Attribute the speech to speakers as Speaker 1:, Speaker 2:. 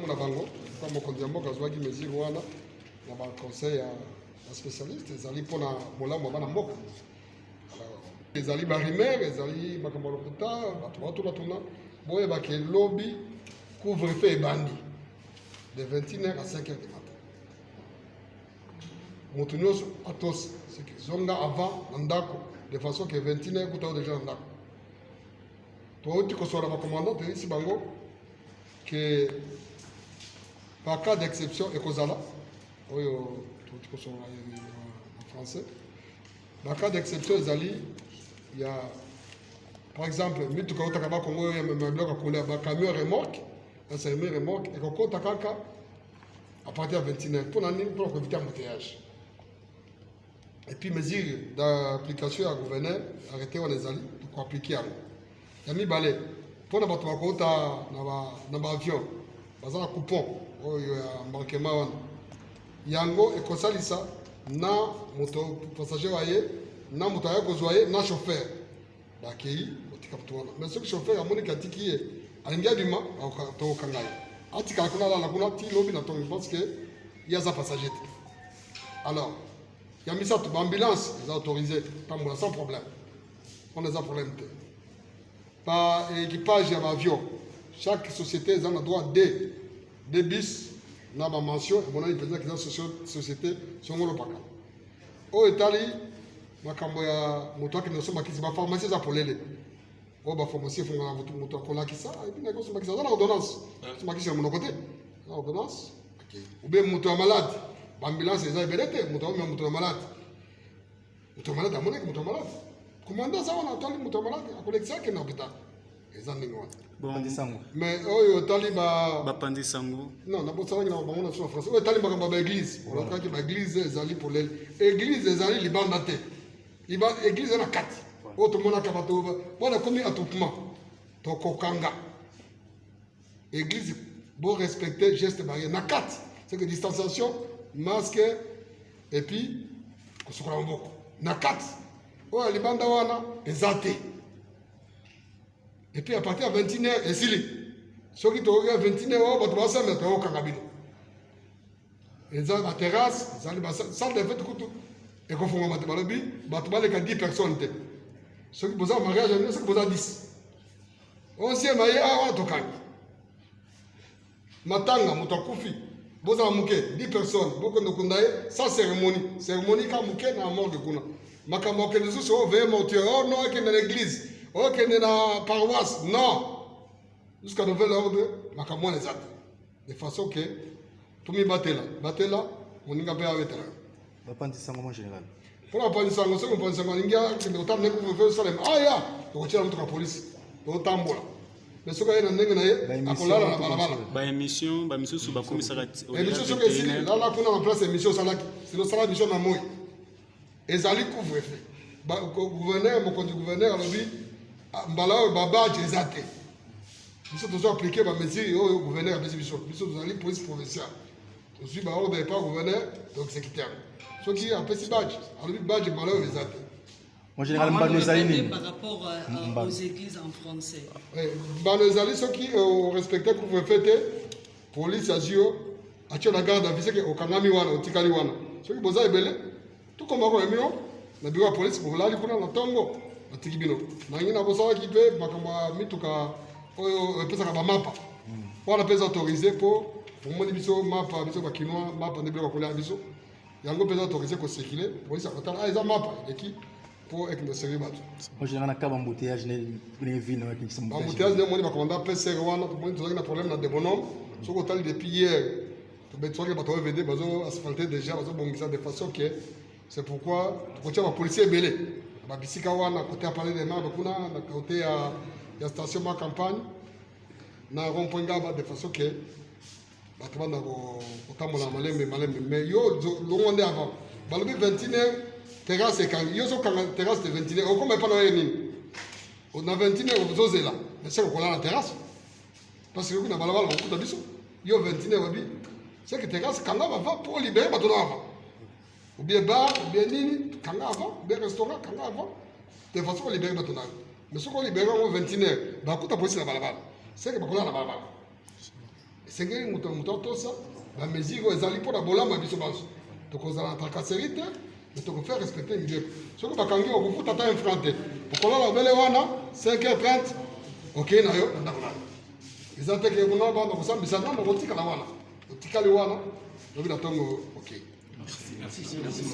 Speaker 1: na bango kwa mokonzi ya mboka azwaki mesure wana na ba conseil ya spécialiste ezali mpona molamu bana mboka ezali barimere ezali makambo lokuta bato batunatuna boyebaka elobi couvre-feu ebandi de 21h à 5h du matin moto nyonso atosi zonga avant na ndako de façon que 21h kuta déjà na ndako touti kosola bacommandant toyebisi bango que par cas d'exception ekozala oyo touti kosola en français par cas d'exception ezali il y a par exemple mituka otaka ba Congo ya mabloko kola ba camion remorque un semi remorque et kokota kaka à partir de 21h pour nani pour éviter embouteillage et puis mesure d'application à gouverneur arrêté on ezali pour appliquer yango ya mibale pour na bato bakota na ba avion bazana coupon oyo ya embarquement wana yango ekosalisa na moto passager waye na moto ya kozwa ye na chauffeur bakei otika moto wana mais ce chauffeur amoni katiki ye alingia bima to kanga ye atika kuna la kuna ti lobi na tongi parce que il y a ça passager alors il y a mis ça ambulance ils ont autorisé tambola sans problème on a un problème par équipage à avion chaque société a un droit de bis na ba mention et bon il peut dire que dans société sont ngolo paka o etali makambo ya moto akende so makisi ba pharmacie za polele o ba pharmacie funga moto akola kisa et puis na so makisi za na ordonnance so makisi mo côté na ordonnance OK ou bien moto malade ba ambulance za belete moto malade amone moto malade commandant ça on attend moto malade akolekisa ke na hôpital ezandingo
Speaker 2: bon disango
Speaker 1: mais oyo tali ba
Speaker 2: pandi sango
Speaker 1: non na bosa na bango na so français oyo tali ba église on a dit ba église ezali pour l'église ezali libanda te liba église na kati o to mona ka bato bona komi attroupement to kokanga église bon respecter geste barrière na kati c'est que distanciation masque et puis kosokola mboko na kati oyo libanda wana ezate et puis à partir de 21h esili soki to ya 21h o bato basama to kangabino eza la terrasse ezali ba salle de fête kutu et kofunga bato balobi bato baleka 10 personnes te soki boza mariage ni soki boza 10 on sait maye a to kangi matanga moto akufi boza muke 10 personnes boko ndokundaye sans cérémonie ka muke na morgue kuna makambo ke nzo so ve monter oh non que dans l'église oh que dans paroisse non jusqu'à nouvel ordre makambo les actes de façon que tout mi batela oninga pe awetela
Speaker 2: ba pandi sango mon général
Speaker 1: pour la pandi sango so pandi sango ninga que ndo tamne ko fe salem aya to chela mtu ka police to tambola mais ce que na ndenge na ye akolala na balabala
Speaker 2: ba émission su ba commissariat
Speaker 1: émission so que si là kuna en place émission salaki c'est le salaire mission na moi ezali couvre-feu ba gouverneur mokonzi gouverneur alobi mbala ba badge ezate biso tozo appliquer ba mesure au gouverneur biso tozali police provinciale tozo ba ordre par gouverneur donc secrétaire ce qui a petit badge alobi badge mbala ezate
Speaker 2: en général mbano ezali
Speaker 3: par rapport aux églises en français
Speaker 1: mbano ezali ce qui respecter couvre-feu te police azio atio la garde avisé que okangami wana otikali wana ce qui boza ebele tout comme on a na bureau police pour la kuna na tongo batiki bino na ngina bosa ki pe makamba mituka oyo pesa ka ba mapa wana pesa autorisé pour moni biso mapa biso ba kinwa mapa ne bureau kola biso yango pesa autorisé ko circuler police akotala eza mapa eki pour ek no sérieux bato
Speaker 2: en général na ka embouteillage ne vino avec qui
Speaker 1: embouteillage ne moni ba commandant PC wana pour moni tozaki na problème na de bonhomme soko tali depuis hier to betsoke bato vende bazo asphalter déjà bazo bongisa de façon que c'est pourquoi côté la police belé ba bisika wana côté à parler des mains kuna na côté ya station ma campagne na rond-point ngaba de façon que ba tabanda ko tamola malembe mais yo longonde avant balobi 21h terrasse quand yo so quand terrasse de 21h on comme pas na nini on a 21h vous osez là mais c'est qu'on a la terrasse parce que kuna balabala on biso yo 21h babi c'est que terrasse quand va pour libérer ba avant ou bien bar, ou bien nini, kanga avant, ou bien restaurant, kanga avant, de façon qu'on libère maintenant. Mais ce qu'on libère en 21h, bah, écoute, la police la balabala. C'est que bah, on a la balabala. esengeli moto tosa bamesure oyo ezali mpona bolamba biso banso tokozala na tracasserie te mais tokofaire respecter milieu soki bakangi okofuta ata infran te okolala obele wana 5h30 okei na yo na ndako na yo eza te ke kuna bana kosambisa nano okotikala wana otikali wana lobi na ntongo okei